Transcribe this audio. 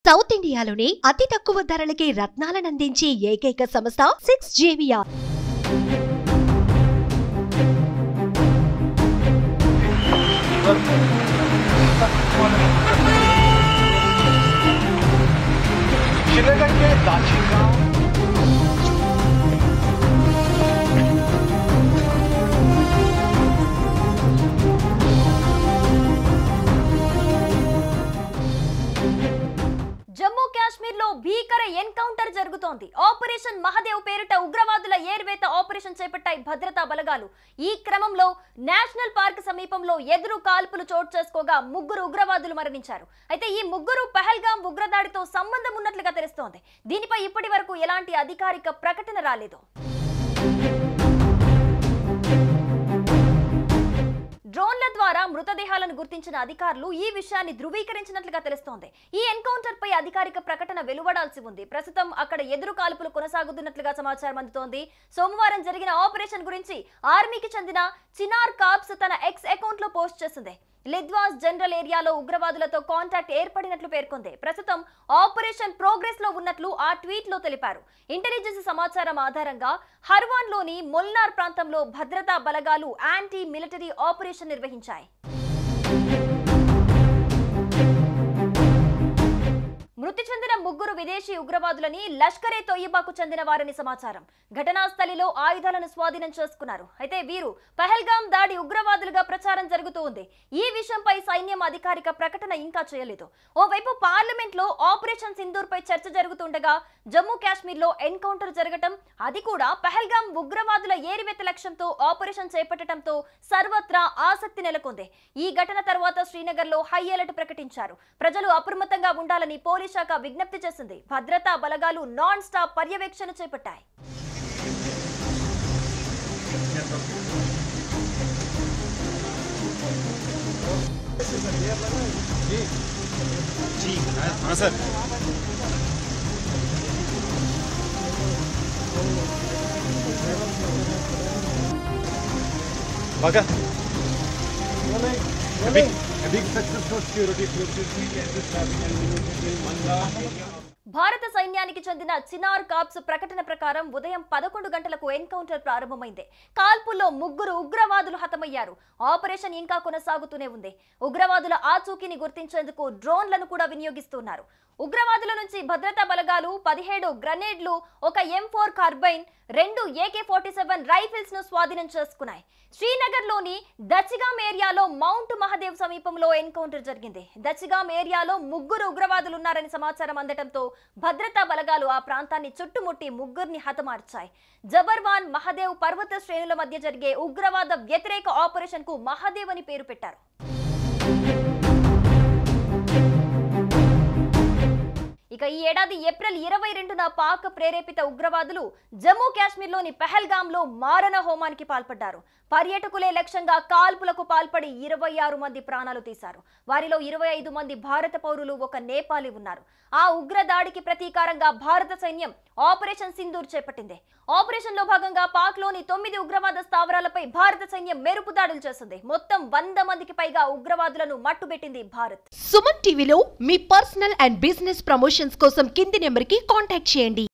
South ఇండియాలోనే అతి తక్కువ ధరలకి రత్నాలనందించే ఏకైక సంస్థ 6JVR. श्रीनगर के दाची गांव జమ్మూ కాశ్మీర్ లో భీకర ఎన్కౌంటర్ జరుగుతోంది. ఆపరేషన్ మహదేవ్ పేరిట ఉగ్రవాదుల ఏర్వేత ఆపరేషన్ చేపట్టాయి భద్రతా బలగాలు. ఈ క్రమంలో నేషనల్ పార్క్ సమీపంలో ఎదురు కాల్పులు చోటు చేసుకోగా ముగ్గురు ఉగ్రవాదులు మరణించారు. అయితే ఈ ముగ్గురు పహల్గాం ఉగ్రదాడితో సంబంధం ఉన్నట్లుగా తెలుస్తోంది. దీనిపై ఇప్పటి వరకు ఎలాంటి అధికారిక ప్రకటన రాలేదు. డ్రోన్ల ద్వారా మృతదేహాలను గుర్తించిన అధికారులు ఈ విషయాన్ని ధృవీకరించినట్లుగా తెలుస్తోంది. ఈ ఎన్కౌంటర్ పై అధికారిక ప్రకటన వెలువడాల్సి ఉంది. ప్రస్తుతం అక్కడ ఎదురు కాల్పులు కొనసాగుతున్నట్లుగా సమాచారం అందుతోంది. సోమవారం జరిగిన ఆపరేషన్ గురించి ఆర్మీకి చెందిన చినార్ కార్ప్స్ తన ఎక్స్ అకౌంట్ లో పోస్ట్ చేసింది. లిద్వాస్ జనరల్ ఏరియాలో ఉగ్రవాదులతో కాంటాక్ట్ ఏర్పడినట్లు పేర్కొంది. ప్రస్తుతం ఆపరేషన్ ప్రోగ్రెస్ లో ఉన్నట్లు ఆ ట్వీట్ లో తెలిపారు. ఇంటెలిజెన్స్ సమాచారం ఆధారంగా హర్వాన్ లోని మొల్నార్ ప్రాంతంలో భద్రతా బలగాలు యాంటీ మిలిటరీ ఆపరేషన్ నిర్వహించాయి. మృతి చెందిన ముగ్గురు విదేశీ ఉగ్రవాదులని లష్కరే తొయ్యిబాకు చెందిన వారని సమాచారం. ఘటనా స్థలిలో ఆయుధాలను స్వాధీనం చేసుకున్నారు. అయితే వీరు పహల్గాం దాడి ఉగ్రవాదులుగా ప్రచారం జరుగుతూ ఉంది. ఈ విషయంపై సైన్యం అధికారిక ప్రకటన ఇంకా చేయలేదు. ఓవైపు పార్లమెంట్ లో ఆపరేషన్ సింధూర్ పై చర్చ జరుగుతుండగా జమ్మూ కాశ్మీర్ లో ఎన్కౌంటర్ జరగటం, అది కూడా పహల్గాం ఉగ్రవాదుల ఏరివేత లక్ష్యంతో ఆపరేషన్ చేపట్టడంతో సర్వత్రా ఆసక్తి నెలకొంది. ఈ ఘటన తర్వాత శ్రీనగర్ లో హై అలర్ట్ ప్రకటించారు. ప్రజలు అప్రమత్తంగా ఉండాలని పోలీస్ శాఖ విజ్ఞప్తి చేసింది. భద్రతా బలగాలు నాన్ స్టాప్ పర్యవేక్షణ చేపట్టాయి. భారత సైన్యానికి చెందిన చినార్ కార్ప్స్ ప్రకటన ప్రకారం ఉదయం 11 గంటలకు ఎన్కౌంటర్ ప్రారంభమైంది. కాల్పుల్లో ముగ్గురు ఉగ్రవాదులు హతమయ్యారు. ఆపరేషన్ ఇంకా కొనసాగుతూనే ఉంది. ఉగ్రవాదుల ఆచూకీని గుర్తించేందుకు డ్రోన్లను కూడా వినియోగిస్తున్నారు. ఉగ్రవాదుల నుంచి భద్రతా బలగాలు 17 గ్రనేడ్లు, ఒక M4 కార్బైన్, 2 AK-47 రైఫిల్స్ ను స్వాధీనం చేసుకున్నాయి. శ్రీనగర్ లోని దచిగాం ఏరియాలో మౌంట్ మహదేవ్ సమీపంలో ఎన్కౌంటర్ జరిగింది. దచిగాం ఏరియాలో ముగ్గురు ఉగ్రవాదులు ఉన్నారని సమాచారం అందడంతో భద్రతా బలగాలు ఆ ప్రాంతాన్ని చుట్టుముట్టి ముగ్గురిని హతమార్చాయి. జబర్వాన్ మహదేవ్ పర్వత శ్రేణుల మధ్య జరిగే ఉగ్రవాద వ్యతిరేక ఆపరేషన్ కు మహదేవ్ అని పేరు పెట్టారు. ఇక ఈ ఏడాది ఏప్రిల్ 22న పాక్ ప్రేరేపిత ఉగ్రవాదులు జమ్మూ కాశ్మీర్ లోని పహల్గామ్ లో మారణ హోమానికి పాల్పడ్డారు. పర్యాటకులే లక్ష్యంగా కాల్పులకు పాల్పడి 26 మంది ప్రాణాలు తీశారు. వారిలో 25 మంది భారత పౌరులు, ఒక నేపాలీ ఉన్నారు. ఆ ఉగ్ర దాడికి ప్రతీకారంగా భారత సైన్యం ఆపరేషన్ సింధూర్ చేపట్టింది. ఆపరేషన్ లో భాగంగా పాక్ లోని 9 ఉగ్రవాద స్థావరాలపై భారత సైన్యం మెరుపు దాడులు చేసింది. మొత్తం 100 మందికి పైగా ఉగ్రవాదులను మట్టుబెట్టింది భారత్. సుమన్ టీవీలో మీ పర్సనల్ అండ్ బిజినెస్ ప్రమోషన్స్ కోసం కింది నెంబర్ కి కాంటాక్ట్ చేయండి.